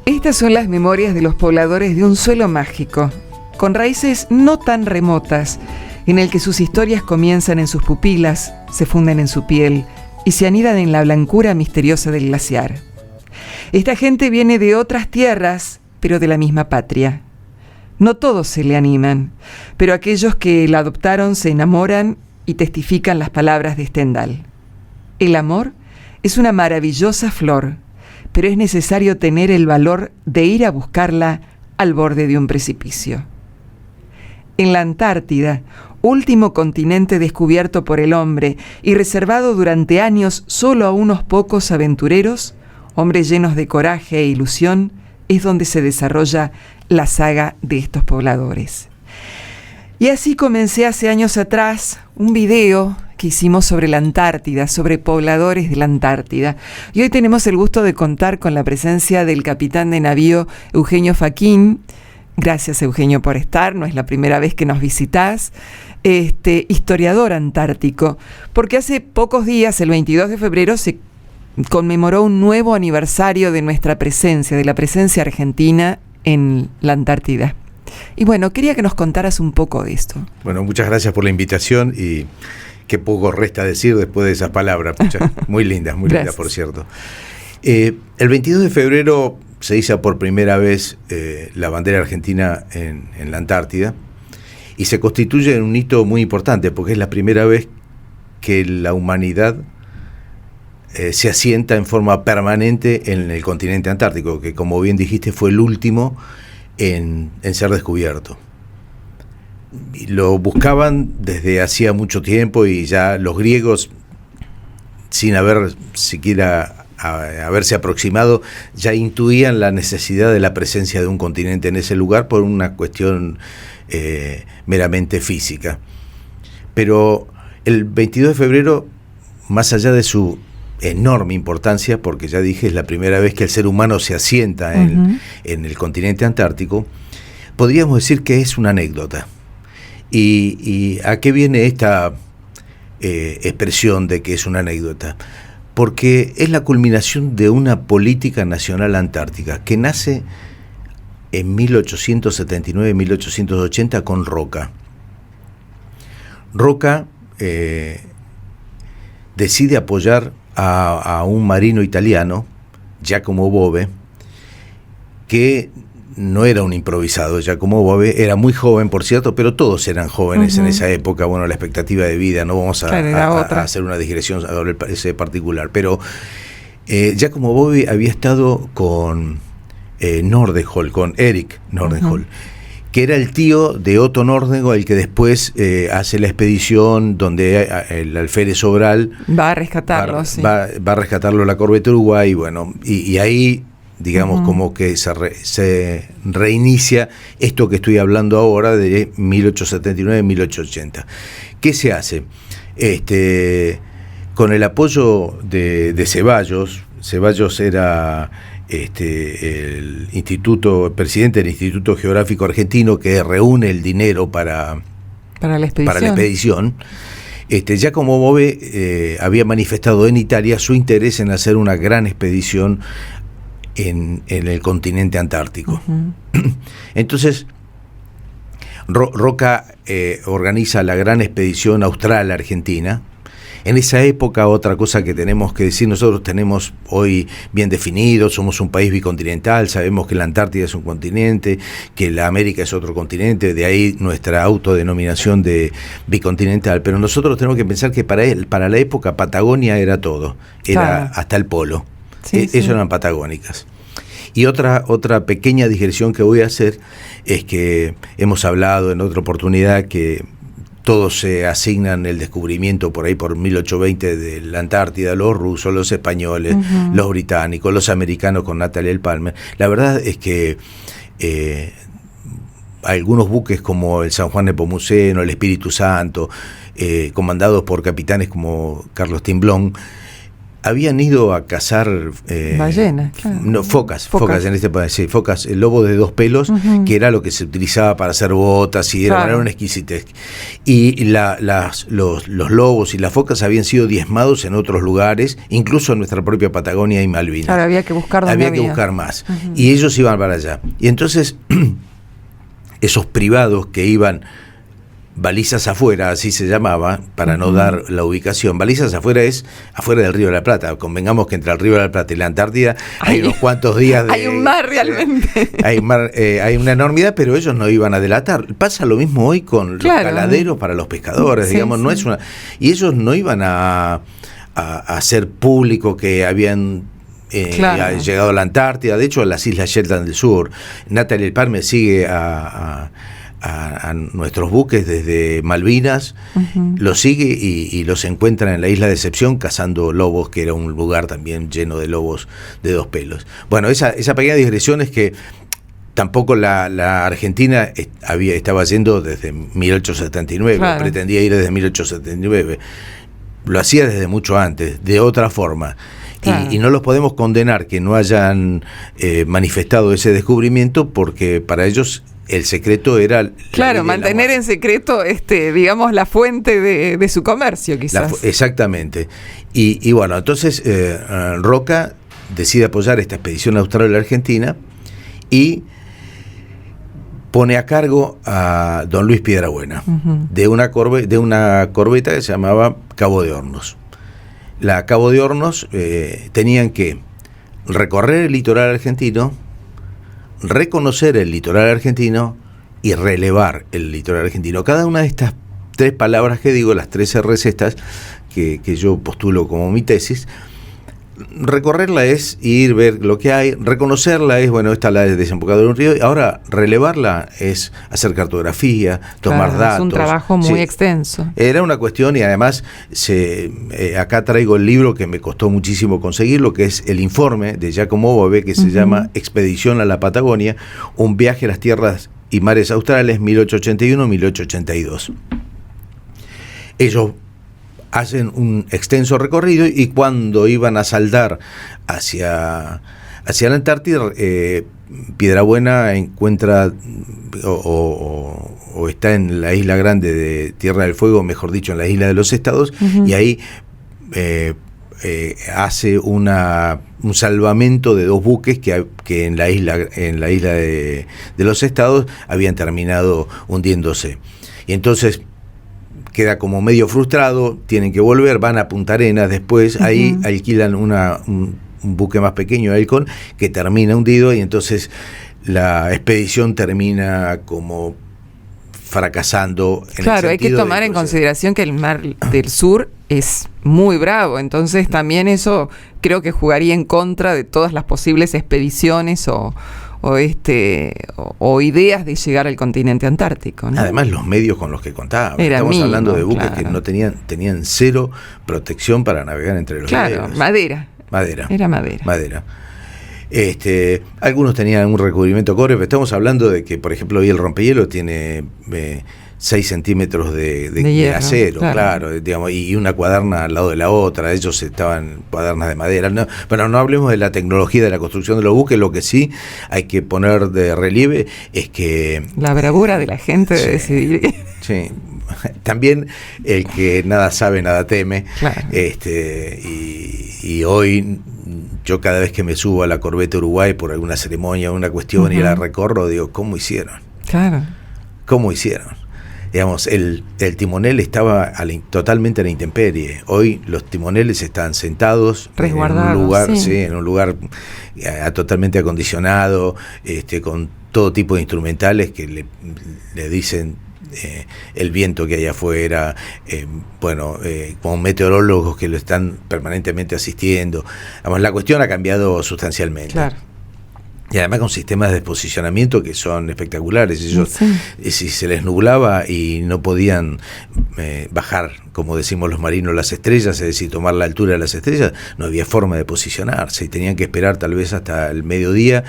Estas son las memorias de los pobladores de un suelo mágico, con raíces no tan remotas, en el que sus historias comienzan en sus pupilas, se funden en su piel y se anidan en la blancura misteriosa del glaciar. Esta gente viene de otras tierras, pero de la misma patria. No todos se le animan, pero aquellos que la adoptaron se enamoran y testifican las palabras de Stendhal. El amor es una maravillosa flor, pero es necesario tener el valor de ir a buscarla al borde de un precipicio. En la Antártida, último continente descubierto por el hombre y reservado durante años solo a unos pocos aventureros, hombres llenos de coraje e ilusión, es donde se desarrolla la saga de estos pobladores. Y así comencé hace años atrás un video que hicimos sobre la Antártida, sobre pobladores de la Antártida. Y hoy tenemos el gusto de contar con la presencia del capitán de navío Eugenio Faquín. Gracias, Eugenio, por estar. No es la primera vez que nos visitás. Historiador antártico. Porque hace pocos días, el 22 de febrero, se conmemoró un nuevo aniversario de nuestra presencia, de la presencia argentina en la Antártida. Y bueno, quería que nos contaras un poco de esto. Bueno, muchas gracias por la invitación y qué poco resta decir después de esas palabras. Muy lindas, por cierto. El 22 de febrero se iza por primera vez la bandera argentina en la Antártida y se constituye en un hito muy importante porque es la primera vez que la humanidad se asienta en forma permanente en el continente antártico, que como bien dijiste fue el último en ser descubierto. Y lo buscaban desde hacía mucho tiempo y ya los griegos, sin haber siquiera haberse aproximado, ya intuían la necesidad de la presencia de un continente en ese lugar por una cuestión meramente física. Pero el 22 de febrero, más allá de su enorme importancia, porque ya dije, es la primera vez que el ser humano se asienta en el continente antártico, podríamos decir que es una anécdota. ¿Y a qué viene esta expresión de que es una anécdota? Porque es la culminación de una política nacional antártica que nace en 1879-1880 con Roca. Roca decide apoyar a un marino italiano, Giacomo Bove, que no era un improvisado. Giacomo Bove era muy joven, por cierto, pero todos eran jóvenes en esa época. Bueno, la expectativa de vida, no vamos a hacer una digresión sobre ese particular, pero Giacomo Bove había estado con Nordenhöl, con Erik Nordenhöl, que era el tío de Otto Nordenhöl, el que después hace la expedición donde el alférez Sobral va a rescatarlo, va a rescatarlo la corbeta Uruguay, bueno, y ahí, digamos, como que se reinicia esto que estoy hablando ahora de 1879-1880. ¿Qué se hace? Con el apoyo de Ceballos. Ceballos era el presidente del Instituto Geográfico Argentino, que reúne el dinero para la expedición. Giacomo Bove había manifestado en Italia su interés en hacer una gran expedición en el continente antártico. Entonces Roca organiza la gran expedición austral-argentina. En esa época, otra cosa que tenemos que decir, nosotros tenemos hoy bien definido, somos un país bicontinental, sabemos que la Antártida es un continente, que la América es otro continente, de ahí nuestra autodenominación de bicontinental, pero nosotros tenemos que pensar que para la época Patagonia era todo, era hasta el polo, eso eran patagónicas. Y otra pequeña digresión que voy a hacer es que hemos hablado en otra oportunidad que todos se asignan el descubrimiento por ahí por 1820 de la Antártida, los rusos, los españoles, los británicos, los americanos con Nathaniel Palmer. La verdad es que algunos buques como el San Juan Nepomuceno, el Espíritu Santo, comandados por capitanes como Carlos Timblón, habían ido a cazar ballenas, claro. No, focas en este país, sí, focas, el lobo de 2 pelos, que era lo que se utilizaba para hacer botas y era una exquisitez. Y los lobos y las focas habían sido diezmados en otros lugares, incluso en nuestra propia Patagonia y Malvinas. Claro, había que buscar que buscar más. Y ellos iban para allá. Y entonces esos privados que iban balizas afuera, así se llamaba, para no dar la ubicación. Balizas afuera es afuera del Río de la Plata. Convengamos que entre el Río de la Plata y la Antártida hay unos cuantos días de... Hay un mar realmente. Hay una enormidad, pero ellos no iban a delatar. Pasa lo mismo hoy con los caladeros para los pescadores, digamos, no es una... Y ellos no iban a hacer público que habían... llegado a la Antártida, de hecho a las Islas Shetland del Sur. Natalie El Parme sigue a nuestros buques desde Malvinas, los sigue y los encuentra en la isla de Decepción cazando lobos, que era un lugar también lleno de lobos de 2 pelos. Bueno, esa pequeña digresión es que tampoco la Argentina estaba yendo desde 1879, pretendía ir desde 1879, lo hacía desde mucho antes, de otra forma. Y no los podemos condenar que no hayan manifestado ese descubrimiento, porque para ellos el secreto era... mantener en secreto, digamos, la fuente de su comercio, quizás. Exactamente. Y bueno, entonces Roca decide apoyar esta expedición austral a la Argentina y pone a cargo a don Luis Piedrabuena de una corbeta que se llamaba Cabo de Hornos. La Cabo de Hornos tenían que recorrer el litoral argentino, reconocer el litoral argentino y relevar el litoral argentino. Cada una de estas 3 palabras que digo, las 3 R's estas, que yo postulo como mi tesis, recorrerla es ir, ver lo que hay, reconocerla es, bueno, esta la desembocadura de un río, y ahora relevarla es hacer cartografía, tomar datos. Es un trabajo muy extenso. Era una cuestión, y además acá traigo el libro que me costó muchísimo conseguirlo, que es el informe de Giacomo Bove, que se llama Expedición a la Patagonia, un viaje a las tierras y mares australes 1881-1882. Ellos hacen un extenso recorrido y cuando iban a saldar hacia la Antártida, Piedrabuena encuentra o está en la isla grande de Tierra del Fuego, mejor dicho, en la isla de los Estados, y ahí hace un salvamento de 2 buques que en la isla de los Estados habían terminado hundiéndose. Y entonces queda como medio frustrado, tienen que volver, van a Punta Arenas, después ahí alquilan un buque más pequeño, Halcón, que termina hundido, y entonces la expedición termina como fracasando. Claro, hay que tomar en consideración que el mar del sur es muy bravo, entonces también eso creo que jugaría en contra de todas las posibles expediciones o ideas de llegar al continente antártico, ¿no? Además, los medios con los que contaban. Estamos hablando de buques que no tenían 0 protección para navegar entre los hielos. Madera. Era madera. Algunos tenían un recubrimiento cobre, pero estamos hablando de que, por ejemplo, hoy el rompehielo tiene 6 centímetros de acero, claro, digamos, y una cuaderna al lado de la otra. Ellos estaban cuadernas de madera. Pero no hablemos de la tecnología de la construcción de los buques. Lo que sí hay que poner de relieve es que la bravura de la gente de decidir. Sí. También el que nada sabe, nada teme. Claro. Y hoy yo cada vez que me subo a la corbeta Uruguay por alguna ceremonia o una cuestión y la recorro, digo, ¿cómo hicieron? Claro. ¿Cómo hicieron? Digamos, el timonel estaba totalmente a la intemperie. Hoy los timoneles están sentados resguardados, en un lugar totalmente acondicionado, con todo tipo de instrumentales que le dicen el viento que hay afuera, con meteorólogos que lo están permanentemente asistiendo. Digamos, la cuestión ha cambiado sustancialmente. Claro. Y además con sistemas de posicionamiento que son espectaculares. Ellos, si se les nublaba y no podían bajar, como decimos los marinos, las estrellas, es decir, tomar la altura de las estrellas, no había forma de posicionarse y tenían que esperar tal vez hasta el mediodía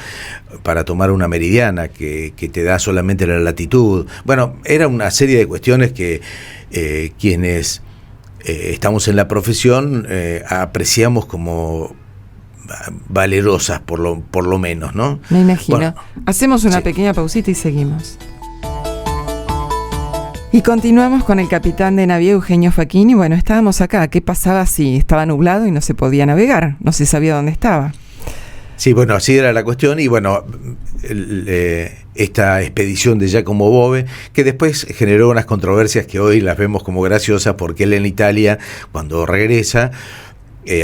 para tomar una meridiana que te da solamente la latitud. Bueno, era una serie de cuestiones que quienes estamos en la profesión, apreciamos como valerosas por lo menos, ¿no? Me imagino. Bueno, hacemos una pequeña pausita y seguimos. Y continuamos con el capitán de navío Eugenio Facchini. Bueno, estábamos acá. ¿Qué pasaba si estaba nublado y no se podía navegar? No se sabía dónde estaba. Sí, bueno, así era la cuestión. Y bueno, esta expedición de Giacomo Bove, que después generó unas controversias que hoy las vemos como graciosas, porque él en Italia, cuando regresa,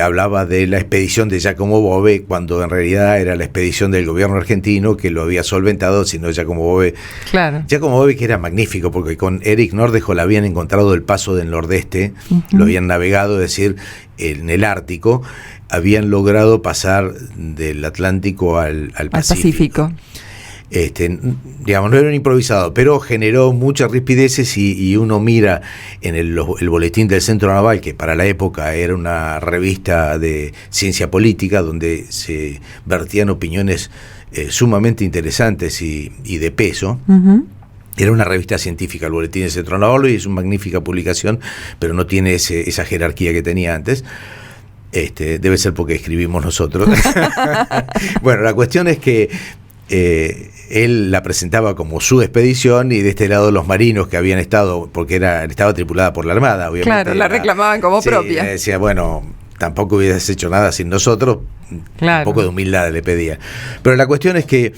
hablaba de la expedición de Giacomo Bove, cuando en realidad era la expedición del gobierno argentino que lo había solventado, sino Giacomo Bove. Claro. Giacomo Bove, que era magnífico, porque con Eric Nordejo habían encontrado el paso del Nordeste, lo habían navegado, es decir, en el Ártico, habían logrado pasar del Atlántico al Pacífico. Digamos, no era un improvisado, pero generó muchas rispideces, y uno mira en el boletín del Centro Naval, que para la época era una revista de ciencia política donde se vertían opiniones sumamente interesantes y de peso. Era una revista científica, el boletín del Centro Naval, y es una magnífica publicación, pero no tiene esa jerarquía que tenía antes. Debe ser porque escribimos nosotros. Bueno, la cuestión es que él la presentaba como su expedición, y de este lado los marinos que habían estado, porque estaba tripulada por la Armada, obviamente. Claro, la reclamaban como propia. Decía, bueno, tampoco hubieras hecho nada sin nosotros. Claro. Un poco de humildad le pedía. Pero la cuestión es que,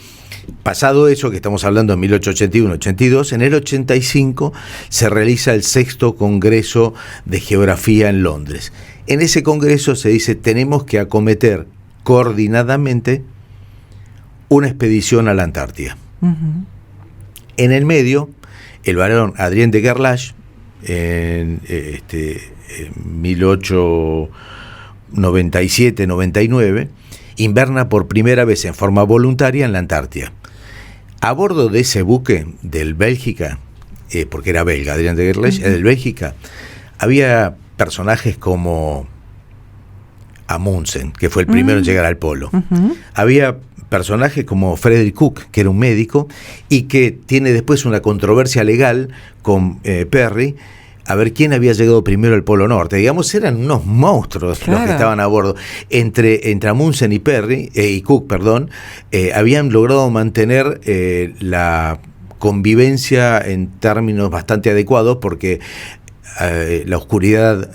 pasado eso, que estamos hablando en 1881-82, en el 85 se realiza el 6º Congreso de Geografía en Londres. En ese congreso se dice: tenemos que acometer coordinadamente una expedición a la Antártida. En el medio, el barón Adrien de Gerlache, en 1897-99, inverna por primera vez en forma voluntaria en la Antártida. A bordo de ese buque del Bélgica, porque era belga, Adrien de Gerlache, del Bélgica, había personajes como Amundsen, que fue el primero en llegar al polo. Había personajes como Frederick Cook, que era un médico, y que tiene después una controversia legal con Perry, a ver quién había llegado primero al Polo Norte. Digamos, eran unos monstruos, claro, los que estaban a bordo. Entre Amundsen y Perry, y Cook, perdón, habían logrado mantener la convivencia en términos bastante adecuados, porque la oscuridad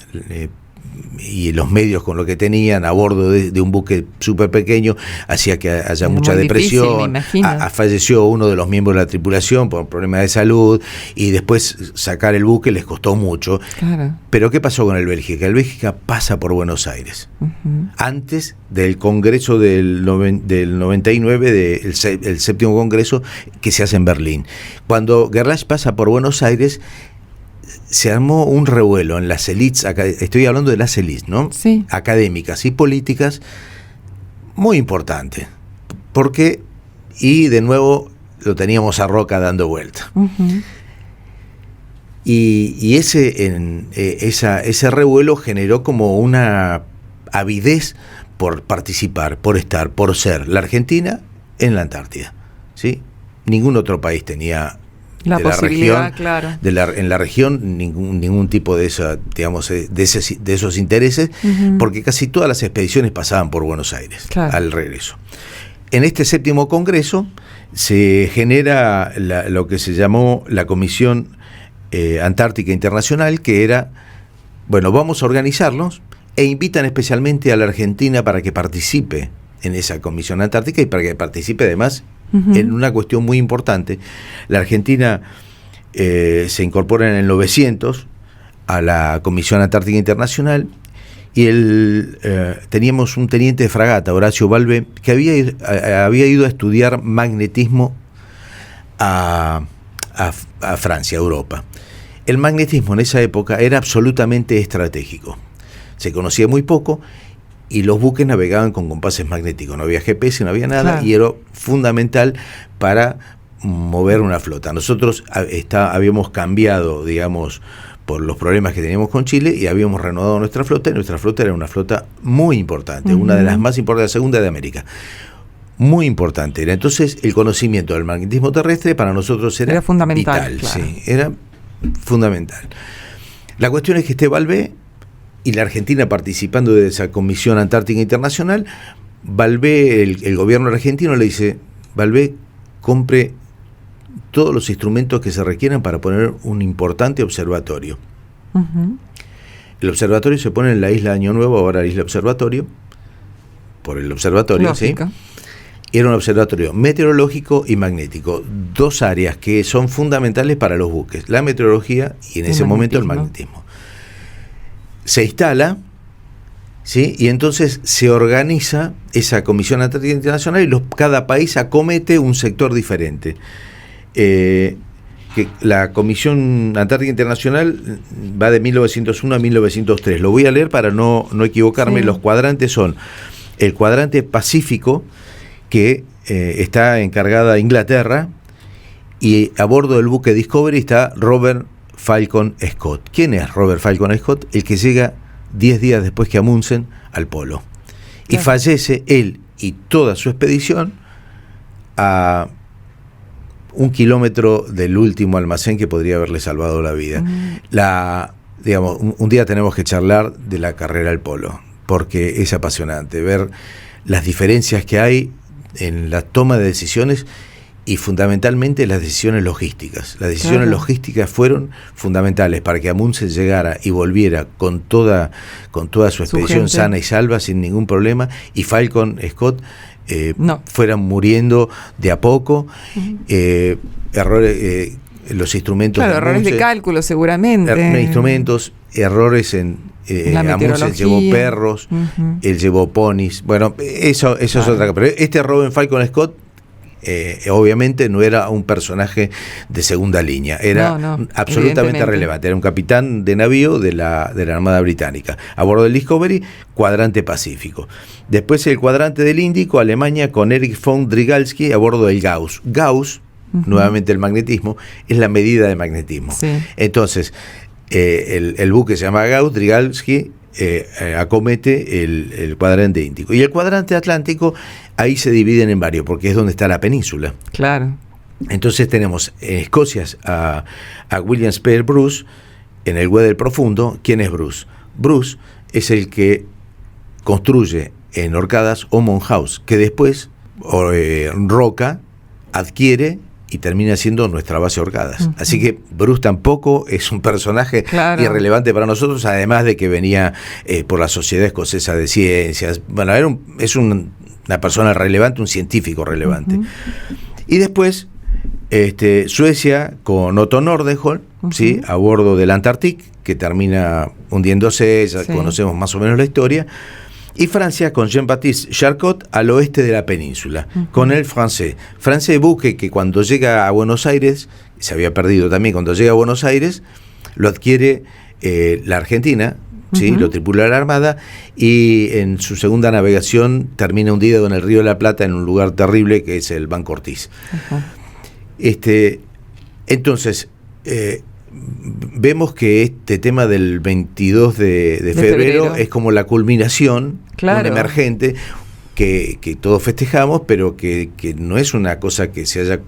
y los medios con lo que tenían a bordo de un buque súper pequeño hacía que haya mucha depresión. Falleció uno de los miembros de la tripulación por problemas de salud, y después sacar el buque les costó mucho. Claro. Pero ¿qué pasó con el Bélgica? El Bélgica pasa por Buenos Aires antes del Congreso del 99, el 7º Congreso que se hace en Berlín. Cuando Gerlache pasa por Buenos Aires, se armó un revuelo en las élites, estoy hablando de las élites, ¿no? Sí. Académicas y políticas, muy importante. Porque, y de nuevo lo teníamos a Roca dando vuelta. Y ese revuelo generó como una avidez por participar, por estar, por ser la Argentina en la Antártida, ¿sí? Ningún otro país tenía la posibilidad, región, claro. En la región ningún tipo de esa, digamos, de esos intereses, porque casi todas las expediciones pasaban por Buenos Aires, claro, al regreso. En este 7º Congreso se genera lo que se llamó la Comisión Antártica Internacional, que era, bueno, vamos a organizarnos, e invitan especialmente a la Argentina para que participe en esa Comisión Antártica, y para que participe además en una cuestión muy importante. La Argentina se incorpora en el 900 a la Comisión Antártica Internacional, y teníamos un teniente de fragata, Horacio Balbe, que había ido a estudiar magnetismo a Francia, a Europa. El magnetismo en esa época era absolutamente estratégico. Se conocía muy poco, y los buques navegaban con compases magnéticos, no había GPS, no había nada, claro, y era fundamental para mover una flota. Nosotros habíamos cambiado, digamos, por los problemas que teníamos con Chile, y habíamos renovado nuestra flota, y nuestra flota era una flota muy importante, una de las más importantes, la segunda de América. Muy importante era. Entonces, el conocimiento del magnetismo terrestre para nosotros era fundamental, vital, claro, sí, era fundamental. La cuestión es que Balbe y la Argentina participando de esa Comisión Antártica Internacional, Balbé, el gobierno argentino le dice, Balbé, compre todos los instrumentos que se requieran para poner un importante observatorio. Uh-huh. El observatorio se pone en la isla Año Nuevo, ahora Isla Observatorio, por el observatorio, lógico. ¿Sí? Era un observatorio meteorológico y magnético, dos áreas que son fundamentales para los buques, la meteorología y en ese momento el magnetismo. Se instala, ¿sí? Y entonces se organiza esa Comisión Antártica Internacional y cada país acomete un sector diferente. Que la Comisión Antártica Internacional va de 1901 a 1903. Lo voy a leer para no equivocarme. Sí. Los cuadrantes son el cuadrante Pacífico, que está encargada Inglaterra, y a bordo del buque Discovery está Robert Falcon Scott. ¿Quién es Robert Falcon Scott? El que llega 10 días después que Amundsen al polo. Claro. Y fallece él y toda su expedición a 1 kilómetro del último almacén que podría haberle salvado la vida. Digamos, un día tenemos que charlar de la carrera al polo, porque es apasionante ver las diferencias que hay en la toma de decisiones y fundamentalmente las decisiones logísticas. Las decisiones logísticas fueron fundamentales para que Amundsen llegara y volviera con toda su expedición sana y salva, sin ningún problema, y Falcon Scott fueran muriendo de a poco. Errores, los instrumentos. Claro, errores de cálculo seguramente. Instrumentos, errores en Amundsen llevó perros, él llevó ponis. Bueno, eso es otra cosa. Pero este Robert Falcon Scott obviamente no era un personaje de segunda línea, era absolutamente relevante, era un capitán de navío de la Armada Británica. A bordo del Discovery, cuadrante Pacífico. Después el cuadrante del Índico, Alemania, con Erich von Drygalski a bordo del Gauss. Gauss, nuevamente el magnetismo, es la medida de magnetismo. Sí. Entonces, el buque se llama Gauss, Drygalski acomete el cuadrante Índico. Y el cuadrante Atlántico, ahí se dividen en varios, porque es donde está la península. Claro. Entonces tenemos en Escocia a William Spare Bruce, en el Weddell Profundo. ¿Quién es Bruce? Bruce es el que construye en Orcadas Ormond House, que después Roca adquiere y termina siendo nuestra base Orcadas. Así que Bruce tampoco es un personaje irrelevante para nosotros, además de que venía por la Sociedad Escocesa de Ciencias. Bueno, es una persona relevante, un científico relevante. Y después Suecia con Otto Nordenskjöld, ¿sí? A bordo del Antarctic, que termina hundiéndose, ya conocemos más o menos la historia. Y Francia con Jean-Baptiste Charcot al oeste de la península, con el Francés buque que cuando llega a Buenos Aires, se había perdido también, cuando llega a Buenos Aires, lo adquiere la Argentina, ¿sí? Lo tripula la Armada, y en su segunda navegación termina hundido en el Río de la Plata, en un lugar terrible que es el Banco Ortiz. Entonces, vemos que este tema del 22 de febrero es como la culminación, un emergente que todos festejamos, pero que no es una cosa que se haya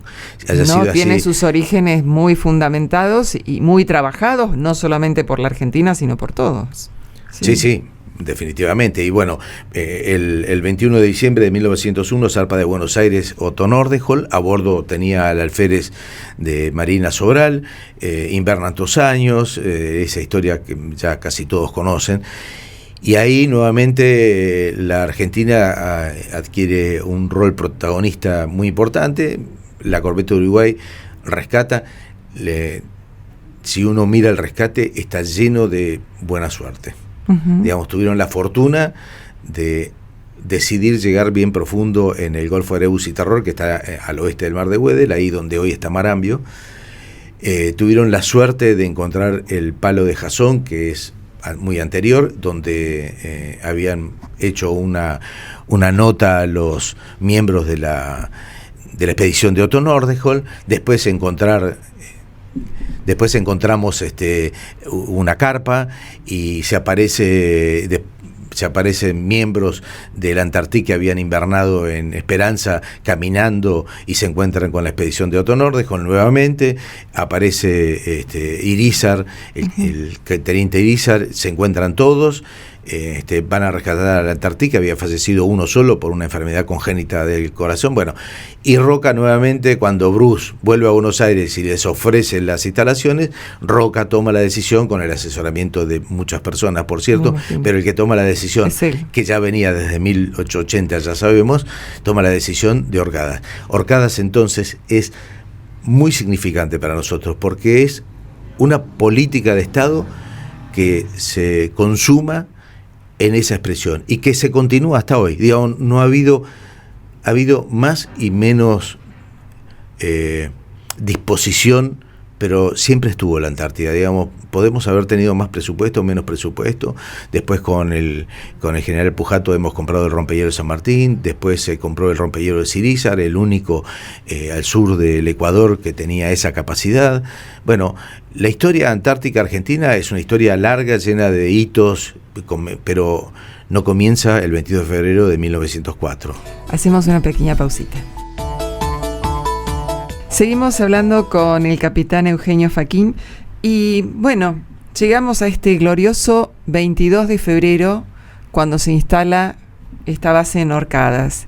sido así. Tiene sus orígenes muy fundamentados y muy trabajados, no solamente por la Argentina, sino por todos. Sí, definitivamente. Y bueno, el 21 de diciembre de 1901 zarpa de Buenos Aires Otto Nordenskjöld. A bordo tenía al alférez de Marina Sobral, invernan 2 años, esa historia que ya casi todos conocen. Y ahí nuevamente la Argentina adquiere un rol protagonista muy importante. La corbeta Uruguay rescata. Si uno mira el rescate, está lleno de buena suerte. Digamos, tuvieron la fortuna de decidir llegar bien profundo en el Golfo de Erebus y Terror, que está al oeste del Mar de Weddell, ahí donde hoy está Marambio. Tuvieron la suerte de encontrar el palo de Jasón, que es muy anterior, donde habían hecho una nota a los miembros de la expedición de Otto Nordenskjöld. Después encontramos una carpa y se se aparecen miembros de la Antártica que habían invernado en Esperanza caminando y se encuentran con la expedición de Otto Nordestholt nuevamente. Aparece Irizar, el teniente Irizar, se encuentran todos. Van a rescatar a la Antártica, había fallecido uno solo por una enfermedad congénita del corazón. Bueno, y Roca nuevamente, cuando Bruce vuelve a Buenos Aires y les ofrece las instalaciones, Roca toma la decisión, con el asesoramiento de muchas personas, por cierto, pero el que toma la decisión, que ya venía desde 1880, ya sabemos, toma la decisión de Orcadas. Orcadas entonces es muy significante para nosotros, porque es una política de Estado que se consuma en esa expresión y que se continúa hasta hoy. Digamos, no ha habido más y menos disposición, pero siempre estuvo la Antártida. Digamos, podemos haber tenido más presupuesto, menos presupuesto. Después con el general Pujato hemos comprado el rompehielos de San Martín. Después se compró el rompehielos de Irizar, el único al sur del Ecuador que tenía esa capacidad. Bueno, la historia antártica argentina es una historia larga, llena de hitos, pero no comienza el 22 de febrero de 1904. Hacemos una pequeña pausita. Seguimos hablando con el capitán Eugenio Fachin y bueno, llegamos a este glorioso 22 de febrero cuando se instala esta base en Orcadas.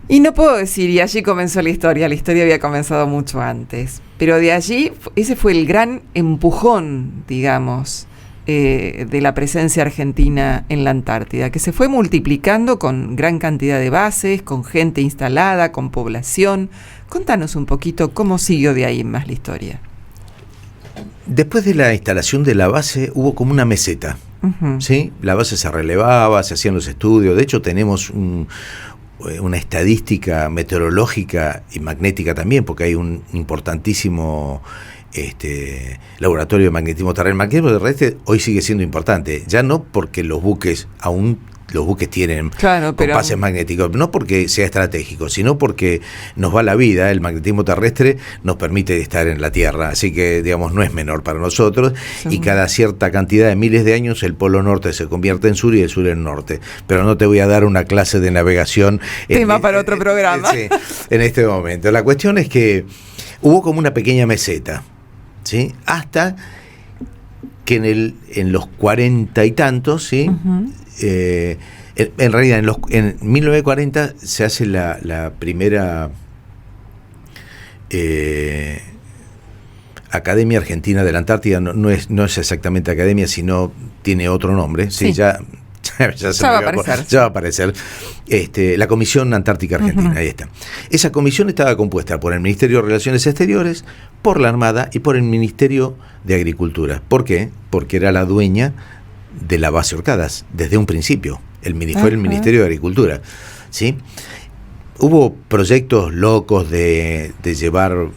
Y no puedo decir, y allí comenzó la historia había comenzado mucho antes, pero de allí, ese fue el gran empujón, digamos, de la presencia argentina en la Antártida, que se fue multiplicando con gran cantidad de bases, con gente instalada, con población. Contanos un poquito cómo siguió de ahí en más la historia. Después de la instalación de la base hubo como una meseta, ¿sí? La base se relevaba, se hacían los estudios. De hecho tenemos una estadística meteorológica y magnética también, porque hay un importantísimo laboratorio de magnetismo terrestre. El magnetismo terrestre hoy sigue siendo importante, ya no porque los buques tienen compases magnéticos, no porque sea estratégico, sino porque nos va la vida. El magnetismo terrestre nos permite estar en la Tierra, así que digamos no es menor para nosotros, y cada cierta cantidad de miles de años el polo norte se convierte en sur y el sur en norte. Pero no te voy a dar una clase de navegación, tema para otro programa, en este momento. La cuestión es que hubo como una pequeña meseta, ¿sí? Hasta que en los 40 y tantos, ¿sí? En realidad en 1940 se hace la primera Academia Argentina de la Antártida. No es exactamente academia, sino tiene otro nombre. Sí. Ya va a aparecer. La Comisión Antártica Argentina, ahí está. Esa comisión estaba compuesta por el Ministerio de Relaciones Exteriores, por la Armada y por el Ministerio de Agricultura. ¿Por qué? Porque era la dueña de la base Orcadas desde un principio. Fue el Ministerio de Agricultura, ¿sí? Hubo proyectos locos de llevar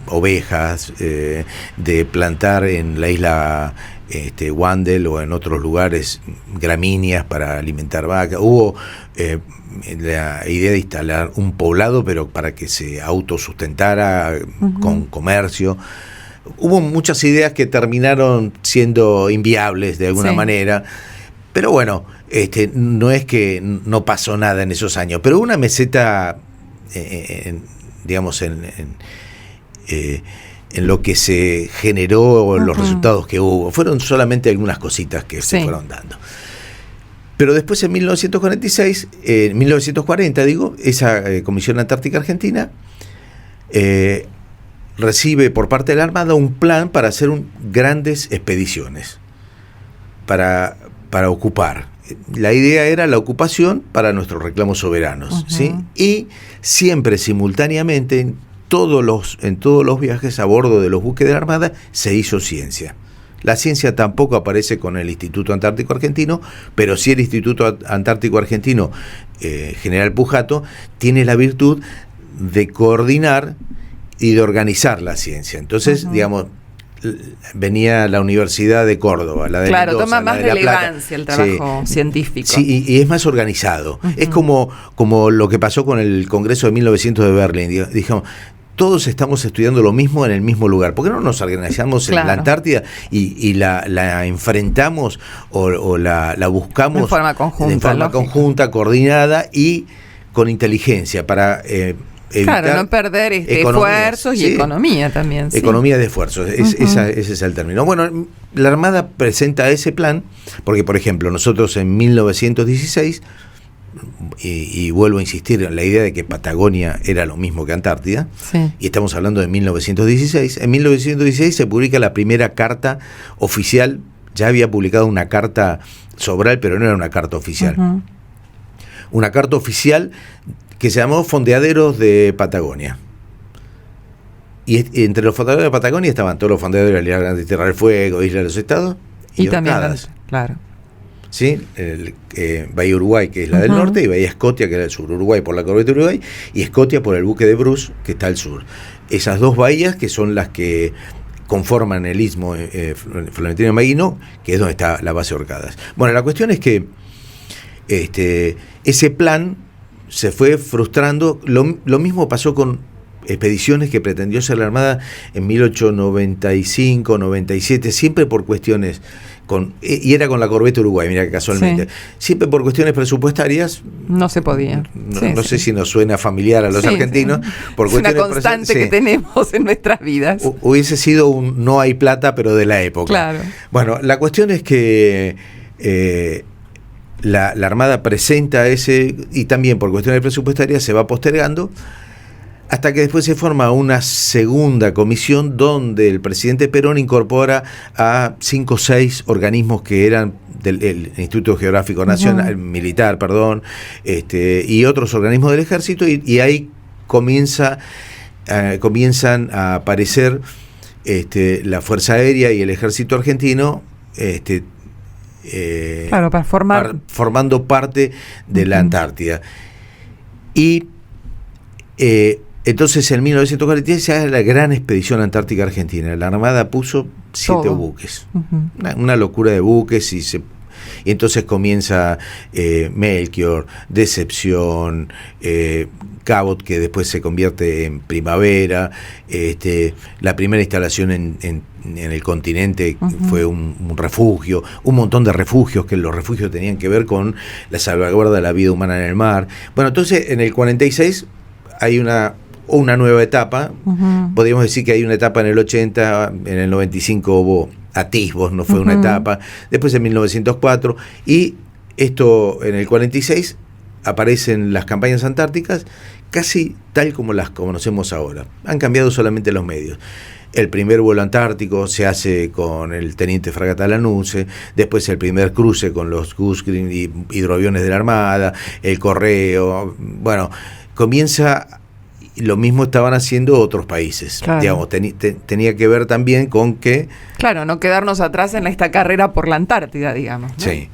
ovejas, de plantar en la isla Wandel o en otros lugares gramíneas para alimentar vacas. Hubo la idea de instalar un poblado, pero para que se autosustentara con comercio. Hubo muchas ideas que terminaron siendo inviables de alguna manera, pero bueno, no es que no pasó nada en esos años, pero una meseta, digamos, en lo que se generó, los resultados que hubo. Fueron solamente algunas cositas que se fueron dando. Pero después en 1940, esa Comisión Antártica Argentina recibe por parte de la Armada un plan para hacer grandes expediciones, para ocupar. La idea era la ocupación para nuestros reclamos soberanos, ¿sí? Y siempre simultáneamente en todos los viajes a bordo de los buques de la Armada se hizo ciencia. La ciencia tampoco aparece con el Instituto Antártico Argentino, pero sí el Instituto Antártico Argentino, General Pujato, tiene la virtud de coordinar y de organizar la ciencia. Entonces, digamos, venía la Universidad de Córdoba, la de Mendoza, toma más relevancia el trabajo científico. Sí, y es más organizado. Es como lo que pasó con el Congreso de 1900 de Berlín. Dijimos, todos estamos estudiando lo mismo en el mismo lugar. ¿Por qué no nos organizamos en la Antártida y la enfrentamos o la buscamos en forma conjunta, coordinada y con inteligencia para evitar no perder esfuerzos y economía también. Economía de esfuerzos, ese es el término. Bueno, la Armada presenta ese plan porque, por ejemplo, nosotros en 1916, y vuelvo a insistir en la idea de que Patagonia era lo mismo que Antártida, y estamos hablando de 1916, en 1916 se publica la primera carta oficial. Ya había publicado una carta Sobral, pero no era una carta oficial. Una carta oficial que se llamó Fondeaderos de Patagonia. Y entre los fondeaderos de Patagonia estaban todos los fondeaderos de la Grande Tierra del Fuego, Isla de los Estados y también, claro. ¿Sí? Bahía Uruguay, que es la del norte, y Bahía Escotia, que era el sur. Uruguay por la corbeta Uruguay y Escotia por el buque de Bruce, que está al sur. Esas dos bahías que son las que conforman el istmo Florentino Meguino, que es donde está la base Orcadas. Bueno, la cuestión es que ese plan se fue frustrando. Lo mismo pasó con expediciones que pretendió hacer la Armada en 1895, 97, siempre por cuestiones y era con la corbeta Uruguay, mira que casualmente, siempre por cuestiones presupuestarias no se podía. No sé si nos suena familiar a los argentinos. Por es una constante que tenemos en nuestras vidas. Hubiese sido un no hay plata, pero de la época. Claro. Bueno, la cuestión es que la Armada presenta ese, y también por cuestiones presupuestarias se va postergando, hasta que después se forma una segunda comisión donde el presidente Perón incorpora a 5 o 6 organismos que eran del Instituto Geográfico Nacional, Militar, y otros organismos del Ejército, y ahí comienzan a aparecer la Fuerza Aérea y el Ejército Argentino, para formando parte de la Antártida. Y entonces en 1946 se hace la gran expedición antártica argentina. La Armada puso 7 buques, una locura de buques, y entonces comienza Melchior, Decepción, Cabot, que después se convierte en Primavera, la primera instalación en el continente fue un refugio, un montón de refugios, que los refugios tenían que ver con la salvaguarda de la vida humana en el mar. Bueno, entonces en el 46 hay una nueva etapa. Podríamos decir que hay una etapa en el 80, en el 95 hubo atisbos, no fue una etapa, después en 1904, y esto en el 46 aparecen las campañas antárticas casi tal como las conocemos ahora. Han cambiado solamente los medios. El primer vuelo antártico se hace con el teniente fragata Lanuse, después el primer cruce con los Goose Green y hidroaviones de la Armada, el correo, bueno, comienza. Lo mismo estaban haciendo otros países. Claro. Digamos, tenía que ver también con que... Claro, no quedarnos atrás en esta carrera por la Antártida, digamos, ¿no? Sí.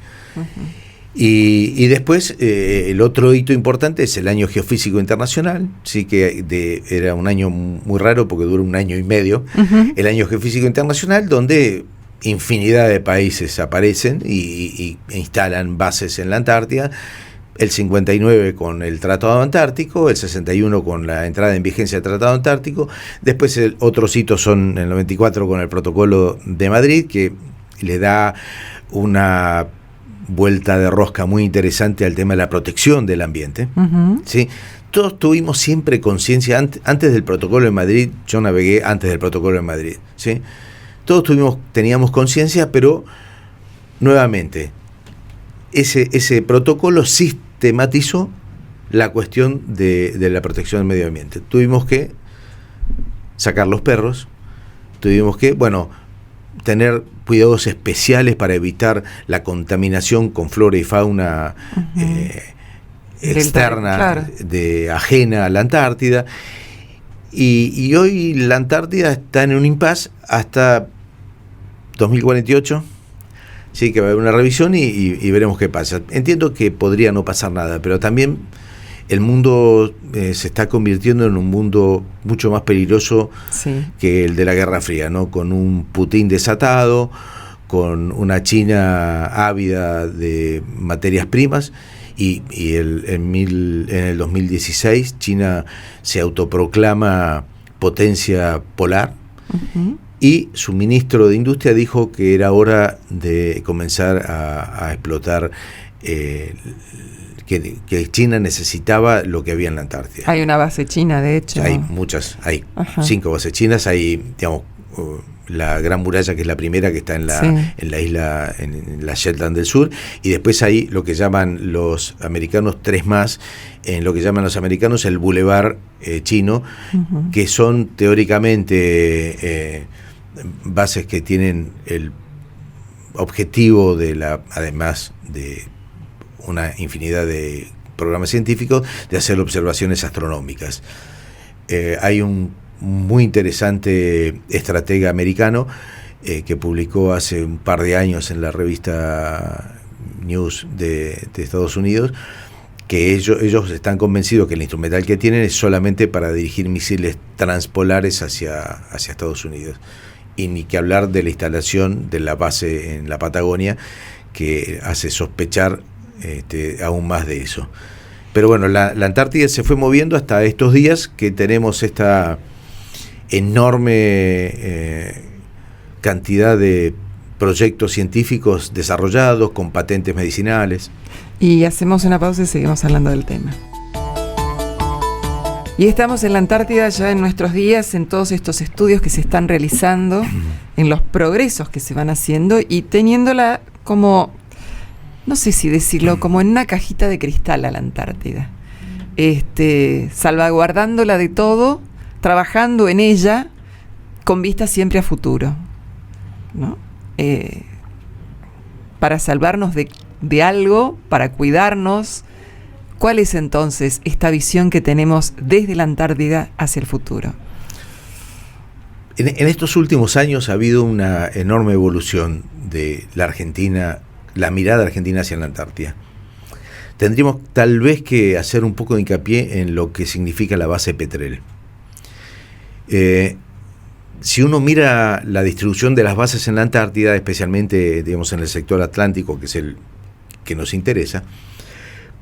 Y después, el otro hito importante es el Año Geofísico Internacional, sí, que era un año muy raro porque dura 1 año y medio. El Año Geofísico Internacional, donde infinidad de países aparecen e instalan bases en la Antártida. El 59 con el Tratado Antártico, el 61 con la entrada en vigencia del Tratado Antártico, después otros hitos son en el 94 con el Protocolo de Madrid, que le da una vuelta de rosca muy interesante al tema de la protección del ambiente. ¿Sí? Todos tuvimos siempre conciencia, antes del Protocolo de Madrid, yo navegué antes del Protocolo de Madrid, ¿sí? Todos teníamos conciencia, pero nuevamente, ese protocolo sistematizó la cuestión de la protección del medio ambiente. Tuvimos que sacar los perros, tuvimos que, tener cuidados especiales para evitar la contaminación con flora y fauna externa, ajena a la Antártida. Y hoy la Antártida está en un impasse hasta 2048. Sí, que va a haber una revisión y veremos qué pasa. Entiendo que podría no pasar nada, pero también el mundo se está convirtiendo en un mundo mucho más peligroso que el de la Guerra Fría, ¿no? Con un Putin desatado, con una China ávida de materias primas, y en el 2016 China se autoproclama potencia polar, y su ministro de Industria dijo que era hora de comenzar a explotar, que China necesitaba lo que había en la Antártida. Hay una base china, de hecho. Hay muchas, hay 5 bases chinas, hay, digamos, la Gran Muralla, que es la primera, que está en la isla, en la Shetland del Sur, y después hay lo que llaman los americanos 3 más, en lo que llaman los americanos el Boulevard chino, que son teóricamente bases que tienen el objetivo además de una infinidad de programas científicos, de hacer observaciones astronómicas. Hay un muy interesante estratega americano que publicó hace un par de años en la revista News de Estados Unidos, que ellos están convencidos que el instrumental que tienen es solamente para dirigir misiles transpolares hacia Estados Unidos, y ni que hablar de la instalación de la base en la Patagonia, que hace sospechar aún más de eso. Pero bueno, la Antártida se fue moviendo hasta estos días, que tenemos esta enorme cantidad de proyectos científicos desarrollados con patentes medicinales. Y hacemos una pausa y seguimos hablando del tema. Y estamos en la Antártida ya en nuestros días, en todos estos estudios que se están realizando, en los progresos que se van haciendo, y teniéndola como, no sé si decirlo, como en una cajita de cristal a la Antártida, salvaguardándola de todo, trabajando en ella con vista siempre a futuro, ¿no? Para salvarnos de algo, para cuidarnos. ¿Cuál es entonces esta visión que tenemos desde la Antártida hacia el futuro? En estos últimos años ha habido una enorme evolución de la Argentina, la mirada argentina hacia la Antártida. Tendríamos tal vez que hacer un poco de hincapié en lo que significa la base Petrel. Si uno mira la distribución de las bases en la Antártida, especialmente, digamos, en el sector atlántico, que es el que nos interesa,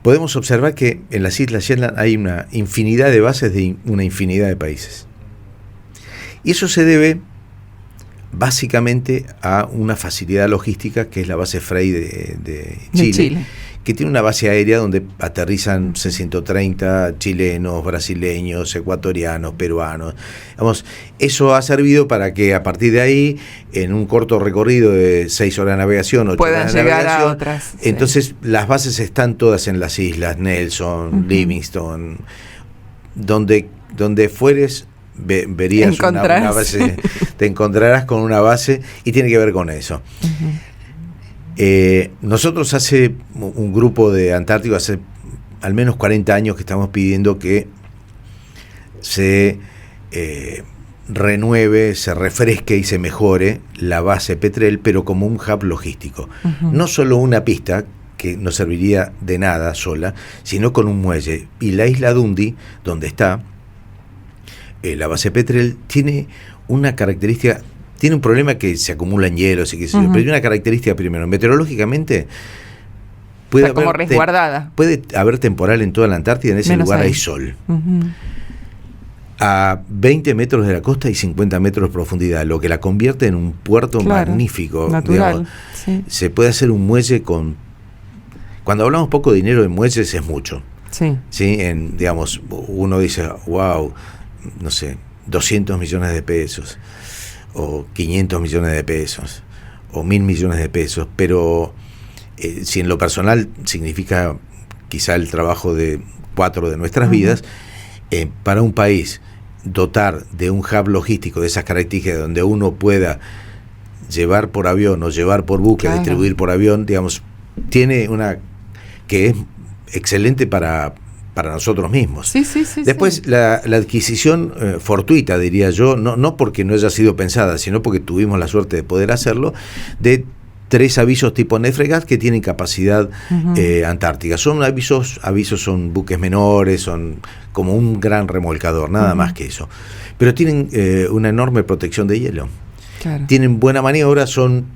podemos observar que en las Islas Shetland hay una infinidad de bases de una infinidad de países. Y eso se debe básicamente a una facilidad logística, que es la base Frey de Chile, que tiene una base aérea donde aterrizan 630 chilenos, brasileños, ecuatorianos, peruanos. Vamos, eso ha servido para que a partir de ahí, en un corto recorrido de 6 horas de navegación, 8 puedan horas de llegar navegación, a otras. Entonces, las bases están todas en las islas, Nelson, Livingston, donde fueres, verías una base, te encontrarás con una base, y tiene que ver con eso. Nosotros hace un grupo de Antártico, hace al menos 40 años que estamos pidiendo que se renueve, se refresque y se mejore la base Petrel, pero como un hub logístico. No solo una pista, que no serviría de nada sola, sino con un muelle. Y la isla Dundee, donde está la base Petrel, tiene una característica. Tiene un problema que se acumulan hielos y qué sé yo, pero hay una característica primero. Meteorológicamente puede haber, como resguardada. Puede haber temporal en toda la Antártida, en ese menos lugar ahí. hay sol. A 20 metros de la costa y 50 metros de profundidad, lo que la convierte en un puerto magnífico. Natural. Digamos. Se puede hacer un muelle con... Cuando hablamos poco de dinero en muelles es mucho. Sí. Digamos, uno dice, wow, no sé, 200 millones de pesos. O 500 millones de pesos, o 1.000 millones de pesos, pero si en lo personal significa quizá el trabajo de 4 de nuestras vidas, para un país dotar de un hub logístico de esas características, donde uno pueda llevar por avión o llevar por buque, distribuir por avión, digamos, tiene una que es excelente para nosotros mismos. Después la adquisición fortuita, diría yo, no porque no haya sido pensada, sino porque tuvimos la suerte de poder hacerlo, de 3 avisos tipo Nefregat que tienen capacidad antártica. Son avisos son buques menores, son como un gran remolcador, nada más que eso. Pero tienen una enorme protección de hielo. Tienen buena maniobra, son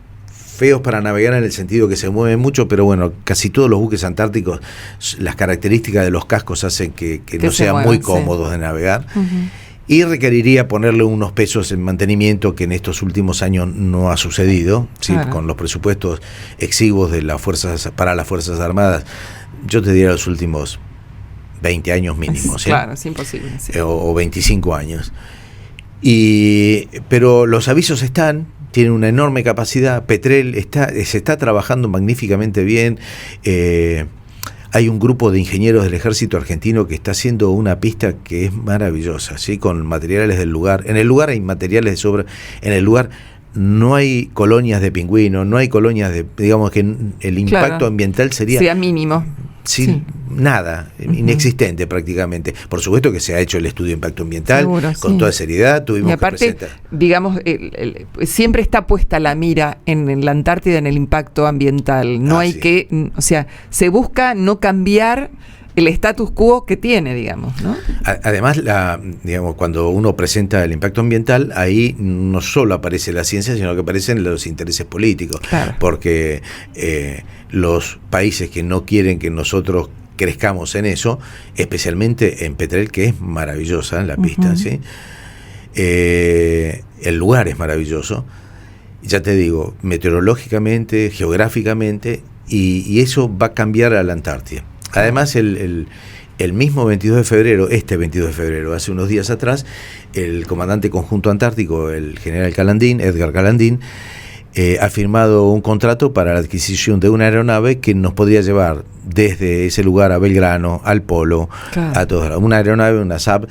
feos para navegar en el sentido que se mueven mucho, pero bueno, casi todos los buques antárticos, las características de los cascos hacen que no sean muy cómodos de navegar. y requeriría ponerle unos pesos en mantenimiento que en estos últimos años no ha sucedido, ¿sí? Claro. Con los presupuestos exiguos de las fuerzas para las Fuerzas Armadas, yo te diría los últimos 20 años mínimos, ¿sí? Claro, es imposible. Sí. O 25 años. Pero los avisos están, tienen una enorme capacidad. Petrel se está trabajando magníficamente bien. Hay un grupo de ingenieros del ejército argentino que está haciendo una pista que es maravillosa, ¿sí? Con materiales del lugar. En el lugar hay materiales de sobra. En el lugar no hay colonias de pingüinos, no hay colonias de, digamos que el impacto ambiental sería mínimo. Sí. Nada, inexistente prácticamente. Por supuesto que se ha hecho el estudio de impacto ambiental. Seguro, con toda seriedad. Tuvimos y aparte, que presentar. digamos, siempre está puesta la mira en la Antártida en el impacto ambiental. No hay que, o sea, se busca no cambiar el status quo que tiene, digamos, ¿no? Además, digamos, cuando uno presenta el impacto ambiental, ahí no solo aparece la ciencia, sino que aparecen los intereses políticos. Claro. Porque los países que no quieren que nosotros crezcamos en eso, especialmente en Petrel, que es maravillosa la pista, ¿sí? El lugar es maravilloso, ya te digo, meteorológicamente, geográficamente, y eso va a cambiar a la Antártida. Además, el mismo 22 de febrero, hace unos días atrás, el comandante conjunto antártico, el general Calandín, Edgar Calandín, ha firmado un contrato para la adquisición de una aeronave que nos podría llevar desde ese lugar a Belgrano, al Polo, a toda una aeronave, una SAB.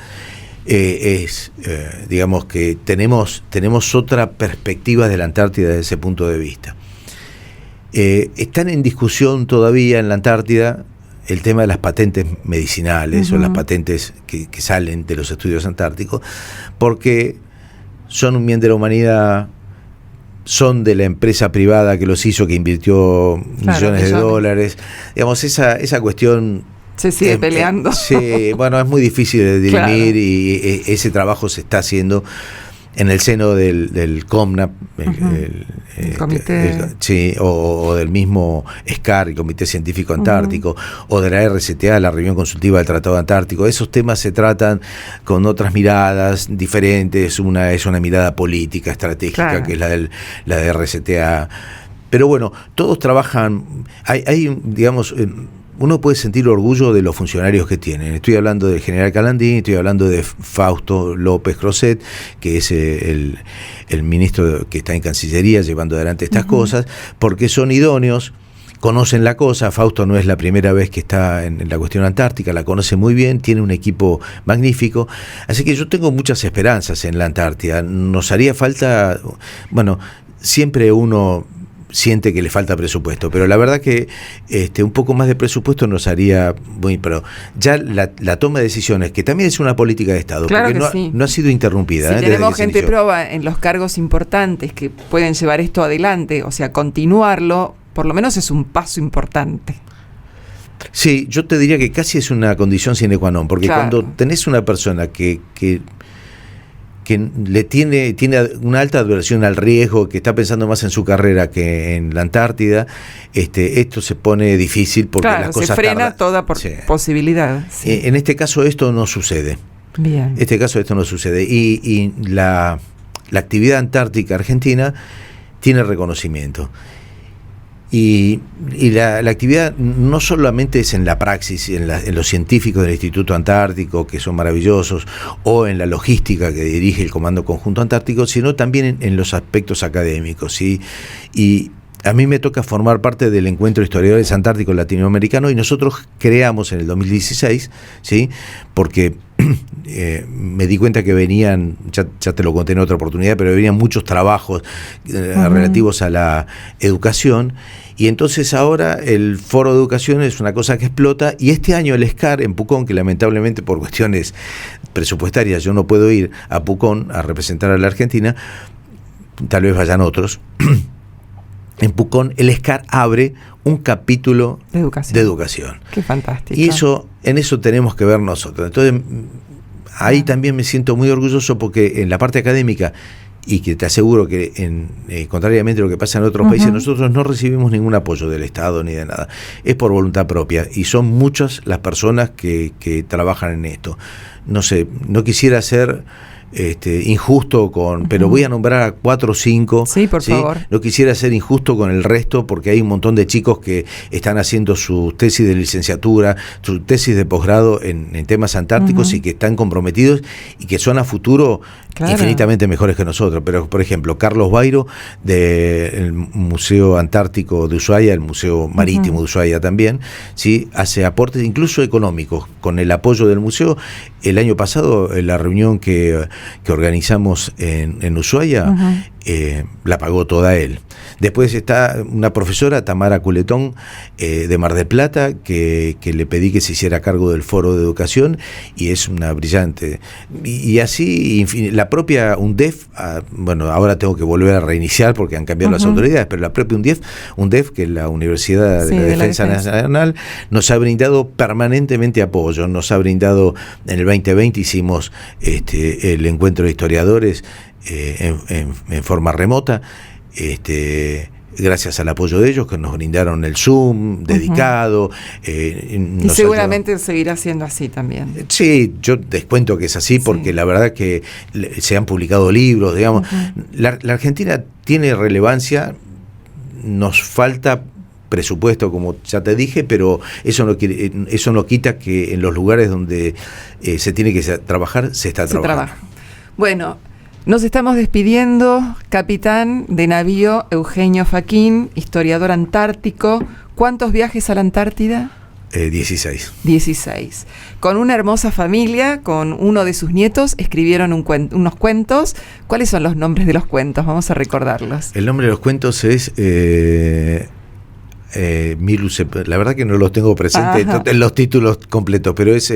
Digamos que tenemos otra perspectiva de la Antártida desde ese punto de vista. Están en discusión todavía en la Antártida el tema de las patentes medicinales o las patentes que salen de los estudios antárticos, porque son un bien de la humanidad, son de la empresa privada que los hizo, que invirtió millones de dólares. Digamos, esa cuestión se sigue peleando. Sí, bueno, es muy difícil de dirimir y ese trabajo se está haciendo en el seno del COMNAP, el comité, o del mismo SCAR, el Comité Científico Antártico, o de la RCTA, la Reunión Consultiva del Tratado Antártico. Esos temas se tratan con otras miradas diferentes. Una es una mirada política, estratégica, que es la de RCTA. Pero bueno, todos trabajan, hay digamos, uno puede sentir orgullo de los funcionarios que tienen. Estoy hablando del general Calandín, estoy hablando de Fausto López Crozet, que es el ministro que está en Cancillería llevando adelante estas cosas, porque son idóneos, conocen la cosa. Fausto no es la primera vez que está en la cuestión antártica, la conoce muy bien, tiene un equipo magnífico, así que yo tengo muchas esperanzas en la Antártida. Nos haría falta, bueno, siempre uno siente que le falta presupuesto, pero la verdad que un poco más de presupuesto nos haría muy, pero ya la toma de decisiones, que también es una política de Estado, claro, porque no ha sido interrumpida. Si tenemos gente proba en los cargos importantes que pueden llevar esto adelante, o sea, continuarlo, por lo menos es un paso importante. Sí, yo te diría que casi es una condición sine qua non, porque cuando tenés una persona que le tiene una alta adversión al riesgo, que está pensando más en su carrera que en la Antártida, esto se pone difícil porque las cosas se frena tardan. Toda posibilidad. Sí. En este caso esto no sucede. Bien. Y la actividad antártica argentina tiene reconocimiento. Y la actividad no solamente es en la praxis, en los científicos del Instituto Antártico, que son maravillosos, o en la logística que dirige el Comando Conjunto Antártico, sino también en los aspectos académicos, ¿sí? Y a mí me toca formar parte del Encuentro de Historiadores Antárticos Latinoamericanos, y nosotros creamos en el 2016, ¿sí? Porque me di cuenta que venían, ya te lo conté en otra oportunidad, pero venían muchos trabajos relativos a la educación, y entonces ahora el Foro de Educación es una cosa que explota, y este año el SCAR en Pucón, que lamentablemente por cuestiones presupuestarias yo no puedo ir a Pucón a representar a la Argentina, tal vez vayan otros. En Pucón el SCAR abre un capítulo de educación. Qué fantástico. Y en eso tenemos que ver nosotros. Entonces, ahí también me siento muy orgulloso, porque en la parte académica y que te aseguro que, contrariamente a lo que pasa en otros países, nosotros no recibimos ningún apoyo del Estado ni de nada. Es por voluntad propia, y son muchas las personas que trabajan en esto. No sé, no quisiera ser injusto pero voy a nombrar a 4 o 5. Sí, por favor. No quisiera ser injusto con el resto, porque hay un montón de chicos que están haciendo su tesis de licenciatura, su tesis de posgrado en temas antárticos, y que están comprometidos y que son a futuro infinitamente mejores que nosotros. Pero, por ejemplo, Carlos Bairo, del Museo Antártico de Ushuaia, el Museo Marítimo de Ushuaia también, ¿sí? Hace aportes incluso económicos con el apoyo del museo. El año pasado, en la reunión que organizamos en Ushuaia, la pagó toda él. Después está una profesora, Tamara Culetón, de Mar del Plata, que le pedí que se hiciera cargo del foro de educación, y es una brillante. Y así, la propia UNDEF, bueno, ahora tengo que volver a reiniciar porque han cambiado las autoridades, pero la propia UNDEF, que es la Universidad de la Defensa Nacional, nos ha brindado permanentemente apoyo. Nos ha brindado, en el 2020 hicimos el encuentro de historiadores en forma remota, gracias al apoyo de ellos, que nos brindaron el Zoom dedicado. Y seguramente seguirá siendo así también. Sí, yo descuento que es así, porque la verdad que se han publicado libros, digamos. La Argentina tiene relevancia, nos falta presupuesto, como ya te dije, pero eso no quita que en los lugares donde se tiene que trabajar, se está trabajando. Bueno, nos estamos despidiendo, capitán de navío Eugenio Faquín, historiador antártico. ¿Cuántos viajes a la Antártida? 16. 16. Con una hermosa familia, con uno de sus nietos, escribieron unos cuentos. ¿Cuáles son los nombres de los cuentos? Vamos a recordarlos. El nombre de los cuentos es... la verdad que no los tengo presentes los títulos completos, pero es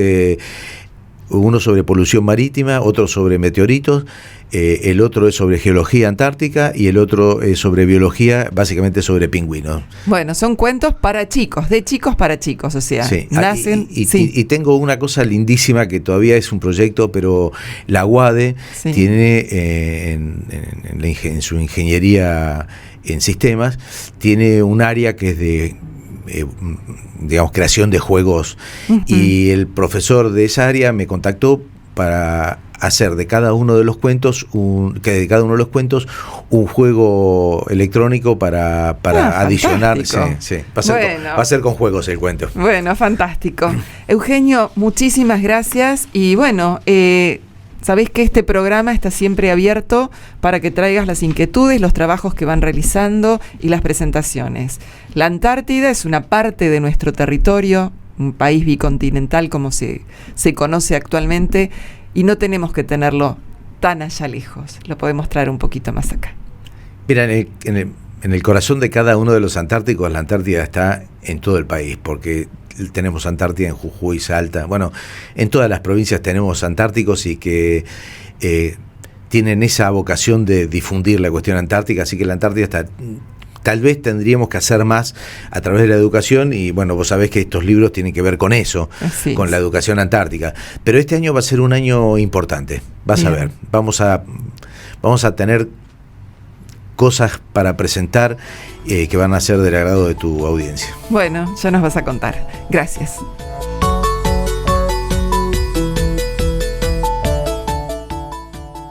uno sobre polución marítima, otro sobre meteoritos, el otro es sobre geología antártica, y el otro es sobre biología, básicamente sobre pingüinos. Bueno, son cuentos para chicos, de chicos para chicos, o sea, nacen... Y tengo una cosa lindísima que todavía es un proyecto, pero la UADE tiene en su ingeniería en sistemas, tiene un área que es de digamos, creación de juegos, y el profesor de esa área me contactó para hacer de cada uno de los cuentos un juego electrónico para adicionar. Va a ser con juegos el cuento. Bueno, fantástico. Eugenio, muchísimas gracias, y bueno, sabéis que este programa está siempre abierto para que traigas las inquietudes, los trabajos que van realizando y las presentaciones. La Antártida es una parte de nuestro territorio, un país bicontinental como se conoce actualmente, y no tenemos que tenerlo tan allá lejos, lo podemos traer un poquito más acá. Mira, en el corazón de cada uno de los antárticos, la Antártida está en todo el país, porque tenemos Antártida en Jujuy, Salta, bueno, en todas las provincias tenemos antárticos, y que tienen esa vocación de difundir la cuestión antártica, así que la Antártida está... Tal vez tendríamos que hacer más a través de la educación, y bueno, vos sabés que estos libros tienen que ver con eso, con la educación antártica. Pero este año va a ser un año importante, vas a ver, vamos a tener cosas para presentar que van a ser del agrado de tu audiencia. Bueno, ya nos vas a contar. Gracias.